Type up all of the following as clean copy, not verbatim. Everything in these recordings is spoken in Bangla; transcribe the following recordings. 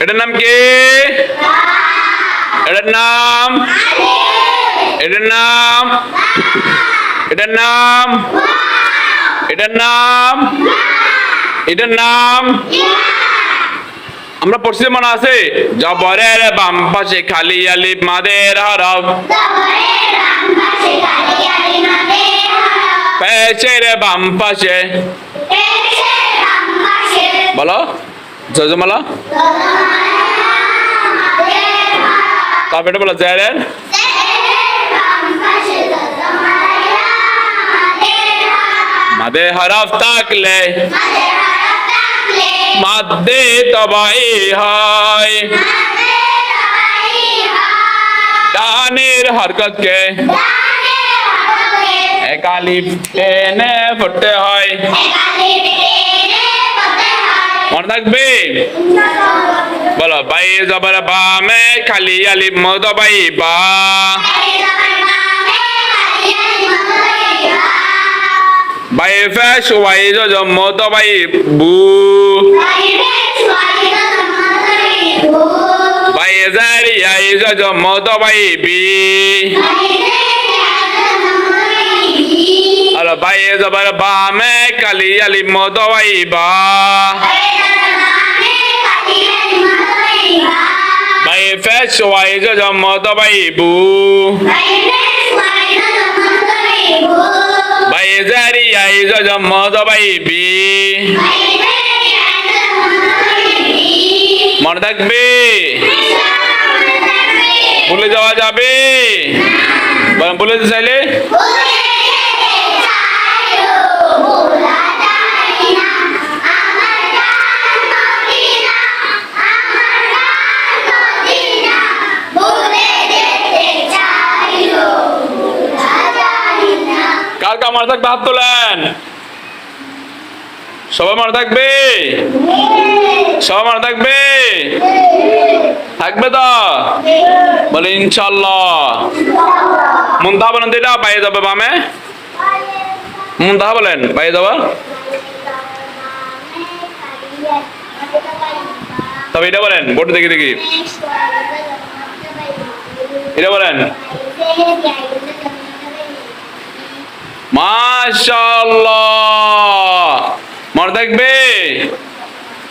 এটার নাম কি? এটার নাম এটার নাম এটার নাম এটার নাম এটার নাম আমরা পড়ছি মনে আছে জবরের বাম পাশে খালি আলিফ মাদের হরফ পেশের বাম পাশে বলো জজমালা তারপর এটা বলো জেরের মাদে হরফ থাকলে মাদে তবাই হয় ডানের হরকতকে এক আলিফ টেনে পড়তে হয় মনে থাকবে বলো বাই জবর বা মে খালি আলিফ মদবাই বা বাই ফেশ ওয়াই জম মদবাই বু বাই জারি আই জম মদবাই বি আলো বাই জবর বা মে খালি আলিফ মদবাই বা বাই ফেশ ওয়াই জম মদবাই বু বাই জারি আই জম মদবাই বি মনে থাকবে ভুলে যাওয়া যাবে বলে চাইলে কার কার মনে থাকবে হাত তোলেন সবাই মনে থাকবে সবাই মনে থাকবে থাকবে তো বলে ইনশাল্লাহ মুন্তাহা বলেন তো এটা বাইরে যাবে বামে মুন্তাহা বলেন বাইরে যাবা তবে এটা বলেন বোর্ড দেখি দেখি এটা বলেন মাশাআল্লাহ মনে থাকবে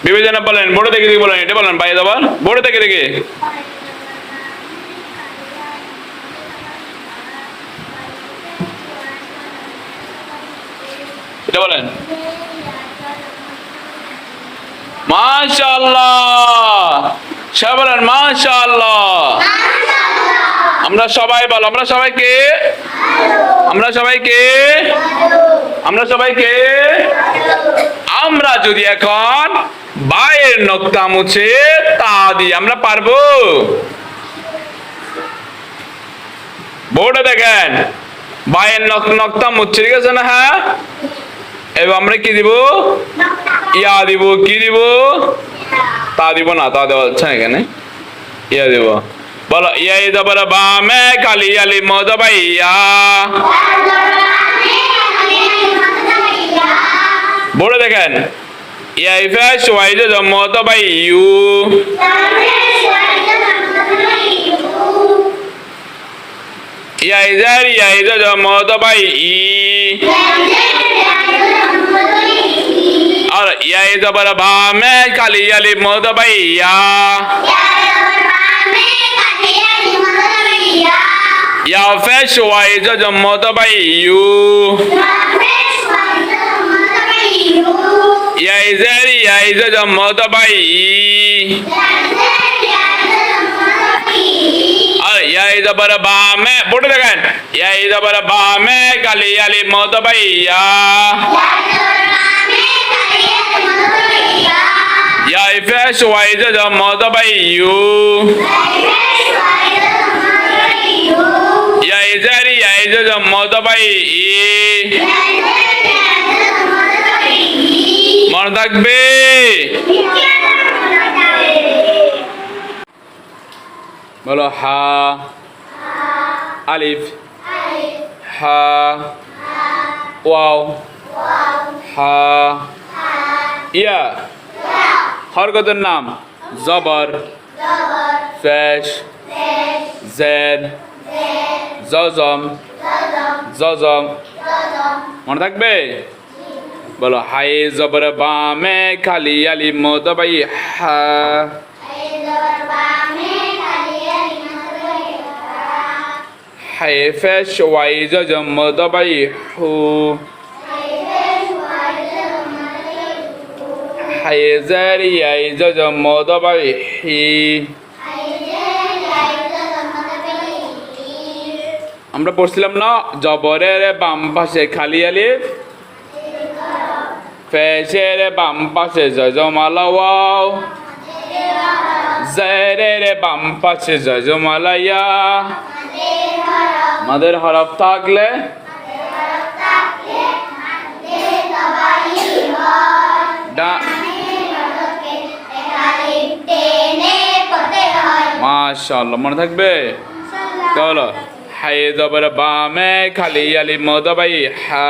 বিবেচনা বলেন বোর্ডে দেখে দেখে বলেন এটা বলেন বাইরে যাবার বোর্ডে দেখে দেখে এটা বলেন মাশাআল্লাহ সবাই বলেন মাশাআল্লাহ আমরা সবাই বলো আমরা সবাইকে আমরা সবাইকে আমরা সবাইকে আমরা যদি এখন বায়ের নক্তা মুছে তা দিয়ে আমরা পারবো বোর্ডে দেখেন বায়ের নক্তা মুছে ঠিক আছে না হ্যাঁ এবার আমরা কি দিব ইয়া দিব কি দিব তা দিব না তা দেওয়া হচ্ছে এখানে ইয়া দিব বলো ইয়া জবর বা মে কালি আলি মদবাই ইয়া বলে দেখেন ইয়া ফেশ ওয়াই জম মদবাই ইউ ইয়া জারি ইয়া জম মদবাই ই और या जबर बा में काली अली मोदबैया या फेश वाई जो मोदबैयू या इजरी या जो मोदबई और या जबर बा में बोल देखें या जबर बा में काली अली मोदबैया या फेश वाई जो मोदबैयू या इजरी या जो मोदबई মনে থাকবে বলো হা আলিফ হা ওয়াও হা ইয়া হরকতের নাম জবর ফেশ জের জজম জজম মনে থাকবে বলো হাই জবর বামে খালি আলিফ মদবাই হা হাই ফেশ ওয়াই জজম মদবাই হু হাই জের ইয়াই জজম মদবাই হি আমরা পড়ছিলাম না জবরের বাম পাশে খালি আলিফ ফেশের বাম পাশে জজমালা ওয়াও জেরের বাম পাশে জজমালা ইয়া মাদের হরফ থাকলে মাশাআল্লাহ মনে থাকবে চলো হাই জবর বামে খালি আলিফ মদবাই হা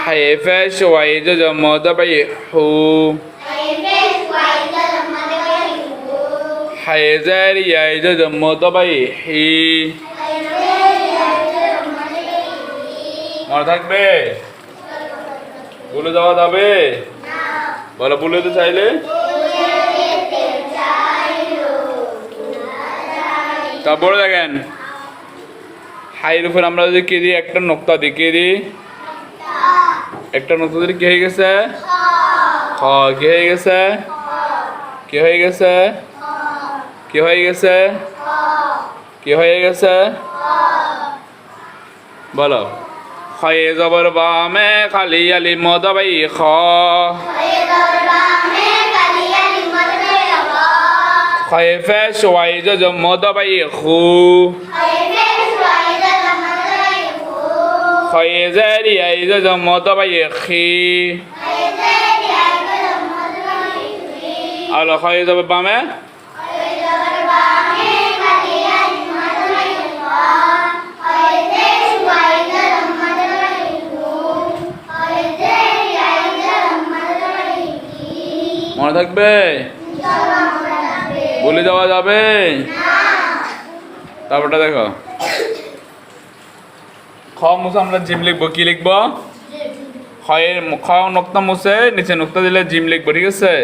হাই ফেশ ওয়াই জজম মদবাই হু হাই জের ইয়াই জজম মদবাই হি মনে থাকবে বলে দেওয়া যাবে বলো বলে তো চাইলে তারপরে দেখেন হাইয়ের উপর আমরা যদি কে দিই একটা নোক্তা দিই কে দিই একটা নোক্তা দিলে কি হয়ে গেছে খ কি হয়ে গেছে কি হয়ে গেছে কি হয়ে গেছে কি হয়ে গেছে বলো খয়ে জবর বামে খালি আলিফ মদবাই খ খয়ে ফেশ ওয়াই জজম মদবাই খু খয়ে জের ইয়াই জজম মদবাই খি আর খয়ে জবর বামে মনে থাকবে বলে দেওয়া যাবে তারপরটা দেখো খ মুছে আমরা জিম লিখবো কি লিখবো খয়ের খ নোক্তা মুছে নিচে নোক্তা দিলে জিম লিখবো ঠিক আছে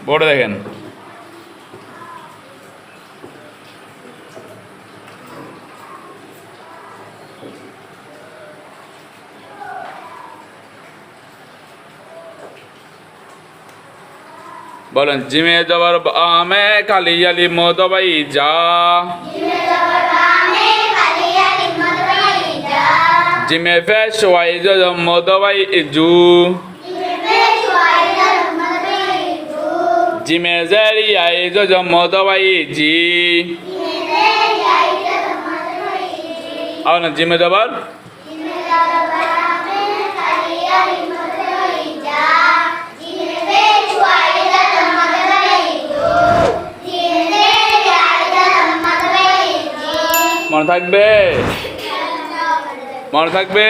বোর্ডে দেখেন বলেন জিমে জবর বামে খালি আলিফ মদবাই যা জিমে ফেশ ওয়াই জজম মদবাই জু জিমে জের ইয়াই জজম মদবাই জি আর না জিমে জবর মনে থাকবে মনে থাকবে